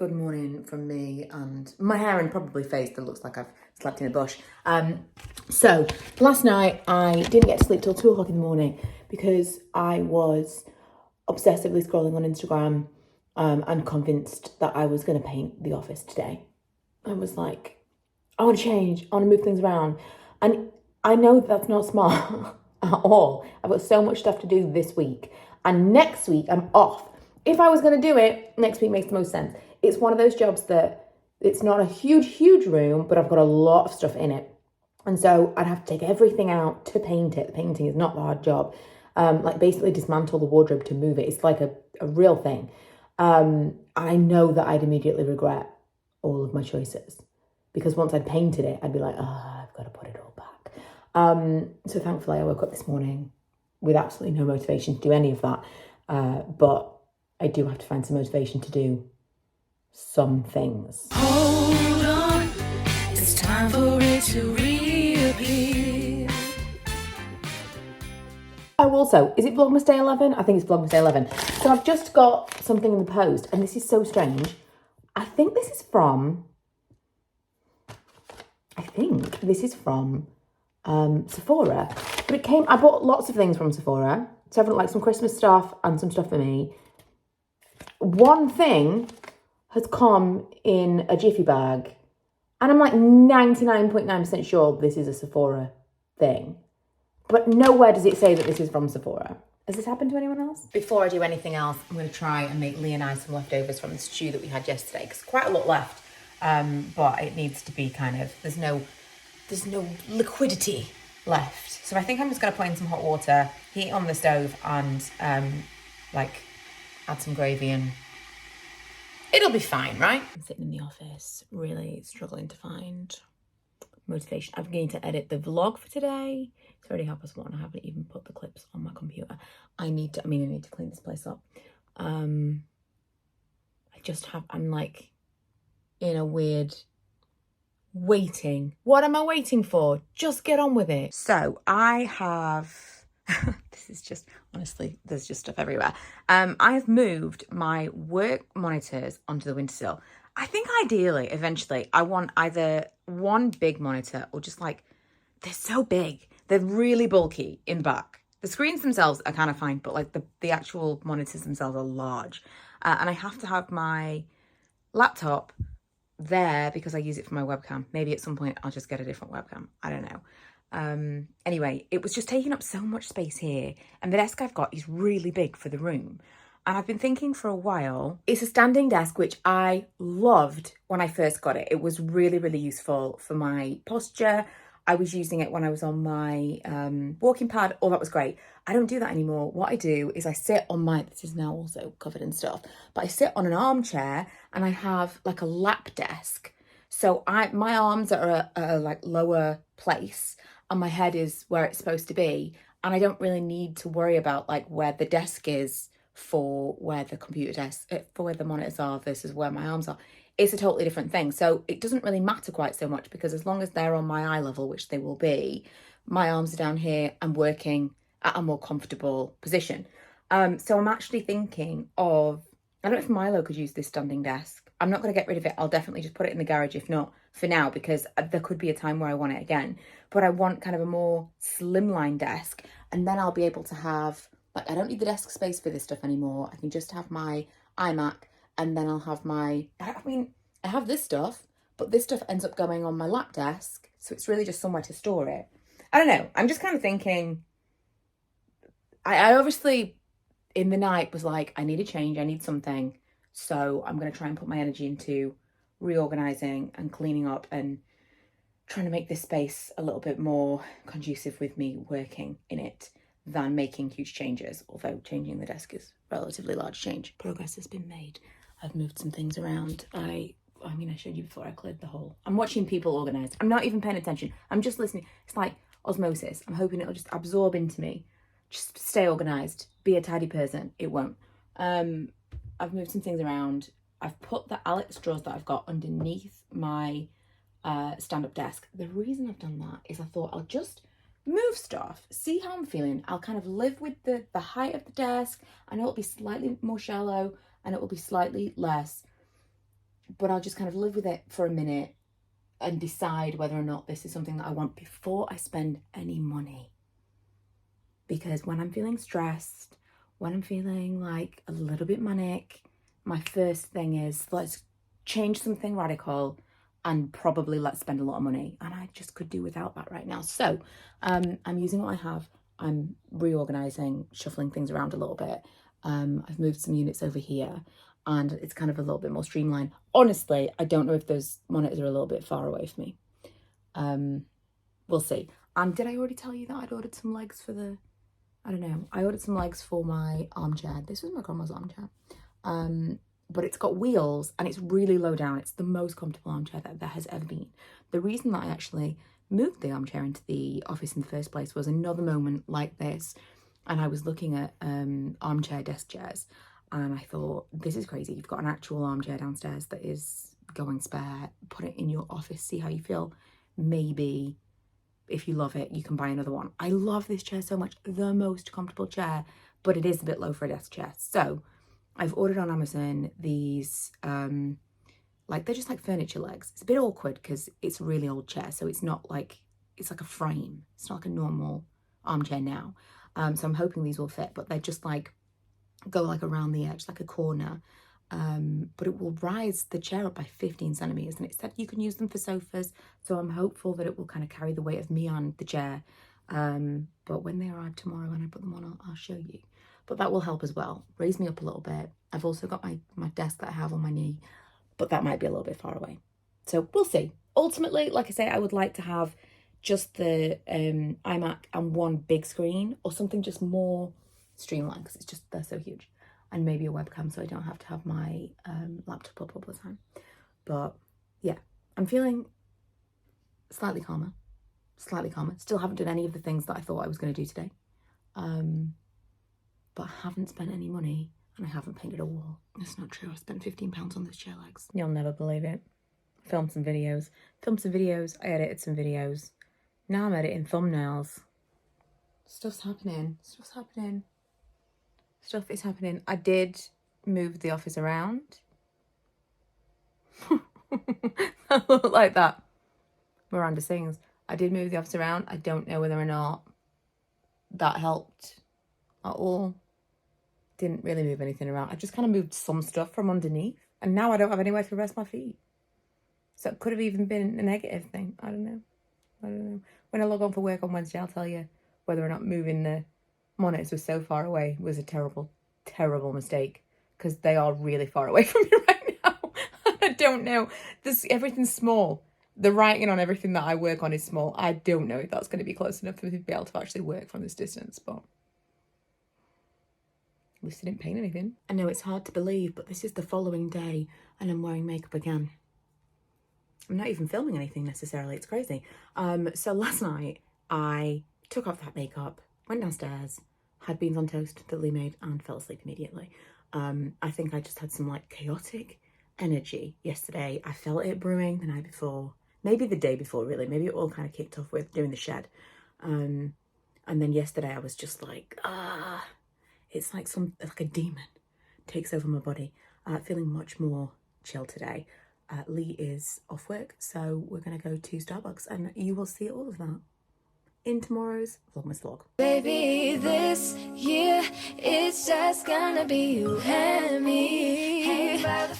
Good morning from me and my hair and probably face that looks like I've slept in a bush. So last night I didn't get to sleep till 2 o'clock in the morning because I was obsessively scrolling on Instagram and convinced that I was going to paint the office today. I was like, I want to change, I want to move things around. And I know that's not smart at all. I've got so much stuff to do this week. And next week I'm off. If I was going to do it, next week makes the most sense. It's one of those jobs that it's not a huge room, but I've got a lot of stuff in it. And so I'd have to take everything out to paint it. The painting is not the hard job. Like basically dismantle the wardrobe to move it. It's like a real thing. I know that I'd immediately regret all of my choices because once I'd painted it, I'd be like, I've got to put it all back. So thankfully I woke up this morning with absolutely no motivation to do any of that. But I do have to find some motivation to do some things. Hold on, it's time for it to reappear. Oh, also, is it Vlogmas Day 11? I think it's Vlogmas Day 11. So I've just got something in the post, and this is so strange. I think this is from Sephora. But I bought lots of things from Sephora. Several, like some Christmas stuff and some stuff for me. One thing has come in a jiffy bag, and I'm like 99.9% sure this is a Sephora thing. But nowhere does it say that this is from Sephora. Has this happened to anyone else? Before I do anything else, I'm going to try and make Lee and I some leftovers from the stew that we had yesterday, because quite a lot left. But it needs to be kind of, there's no liquidity left. So I think I'm just going to put in some hot water, heat it on the stove, and add some gravy and it'll be fine, right? I'm sitting in the office, really struggling to find motivation. I'm going to edit the vlog for today. It's already 1:30. I haven't even put the clips on my computer. I need to clean this place up. I'm like in a weird waiting. What am I waiting for? Just get on with it. So I have, this is just, honestly, there's just stuff everywhere. I have moved my work monitors onto the windowsill. I think ideally, eventually, I want either one big monitor or just like, they're so big. They're really bulky in the back. The screens themselves are kind of fine, but like the actual monitors themselves are large. And I have to have my laptop there because I use it for my webcam. Maybe at some point I'll just get a different webcam. I don't know. Anyway, it was just taking up so much space here, and the desk I've got is really big for the room. And I've been thinking for a while, it's a standing desk, which I loved when I first got it. It was really useful for my posture. I was using it when I was on my walking pad. Oh, that was great. I don't do that anymore. What I do is I sit on this is now also covered in stuff, but I sit on an armchair and I have like a lap desk. So my arms are at a like lower place and my head is where it's supposed to be. And I don't really need to worry about like where the desk is for where the computer desk, for where the monitors are versus where my arms are. It's a totally different thing. So it doesn't really matter quite so much because as long as they're on my eye level, which they will be, my arms are down here, I'm working at a more comfortable position. So I'm actually thinking of, I don't know if Milo could use this standing desk. I'm not going to get rid of it. I'll definitely just put it in the garage if not for now, because there could be a time where I want it again. But I want kind of a more slimline desk, and then I'll be able to have, like, I don't need the desk space for this stuff anymore. I can just have my iMac, and then I'll have I have this stuff, but this stuff ends up going on my lap desk. So it's really just somewhere to store it. I don't know. I'm just kind of thinking, I obviously in the night was like, I need a change. I need something. So I'm going to try and put my energy into reorganizing and cleaning up and trying to make this space a little bit more conducive with me working in it than making huge changes. Although changing the desk is a relatively large change. Progress has been made. I've moved some things around. I showed you before I cleared the hole. I'm watching people organize. I'm not even paying attention. I'm just listening. It's like osmosis. I'm hoping it'll just absorb into me. Just stay organized. Be a tidy person. It won't. I've moved some things around. I've put the Alex drawers that I've got underneath my stand-up desk. The reason I've done that is I thought I'll just move stuff, see how I'm feeling. I'll kind of live with the height of the desk. I know it'll be slightly more shallow and it will be slightly less but I'll just kind of live with it for a minute and decide whether or not this is something that I want before I spend any money. Because when I'm feeling stressed, when I'm feeling like a little bit manic, my first thing is let's change something radical and probably let's spend a lot of money. And I just could do without that right now. So I'm using what I have. I'm reorganizing, shuffling things around a little bit. I've moved some units over here and it's kind of a little bit more streamlined. Honestly, I don't know if those monitors are a little bit far away from me. We'll see. And did I already tell you that I'd ordered some legs for the, I don't know, I ordered some legs for my armchair. This was my grandma's armchair. But it's got wheels and it's really low down. It's the most comfortable armchair that there has ever been. The reason that I actually moved the armchair into the office in the first place was another moment like this. And I was looking at armchair desk chairs and I thought, this is crazy. You've got an actual armchair downstairs that is going spare. Put it in your office, see how you feel. Maybe if you love it, you can buy another one. I love this chair so much. The most comfortable chair, but it is a bit low for a desk chair. So I've ordered on Amazon these, like they're just like furniture legs. It's a bit awkward because it's a really old chair. So it's not like, it's like a frame. It's not like a normal armchair now. So I'm hoping these will fit, but they're just like, go like around the edge, like a corner. But it will rise the chair up by 15 centimeters and it said you can use them for sofas. So I'm hopeful that it will kind of carry the weight of me and the chair. But when they arrive tomorrow and I put them on, I'll show you. But that will help as well. Raise me up a little bit. I've also got my desk that I have on my knee, but that might be a little bit far away. So we'll see. Ultimately, like I say, I would like to have just the iMac and one big screen or something just more streamlined because it's just, they're so huge. And maybe a webcam so I don't have to have my laptop up all the time. But yeah, I'm feeling slightly calmer. Still haven't done any of the things that I thought I was going to do today. But I haven't spent any money and I haven't painted a wall. That's not true. I spent £15 on those chair legs. You'll never believe it. Filmed some videos. I edited some videos. Now I'm editing thumbnails. Stuff is happening. I did move the office around. Like that. Miranda sings. I did move the office around. I don't know whether or not that helped at all. Didn't really move anything around. I just kind of moved some stuff from underneath. And now I don't have anywhere to rest my feet. So it could have even been a negative thing. I don't know. When I log on for work on Wednesday, I'll tell you whether or not moving the monitors was so far away was a terrible mistake, because they are really far away from me right now. I don't know. Everything's small. The writing on everything that I work on is small. I don't know if that's going to be close enough for me to be able to actually work from this distance, but at least I didn't paint anything. I know it's hard to believe, but this is the following day and I'm wearing makeup again. I'm not even filming anything necessarily. It's crazy. So last night I took off that makeup, went downstairs, had beans on toast that Lee made and fell asleep immediately. I think I just had some like chaotic energy yesterday. I felt it brewing the night before, maybe the day before really. Maybe it all kind of kicked off with doing the shed. And then yesterday I was just like, it's like like a demon takes over my body. Feeling much more chill today. Lee is off work, so we're going to go to Starbucks and you will see all of that in tomorrow's Vlogmas vlog. Baby, this year it's just gonna be you and me. Hanging by the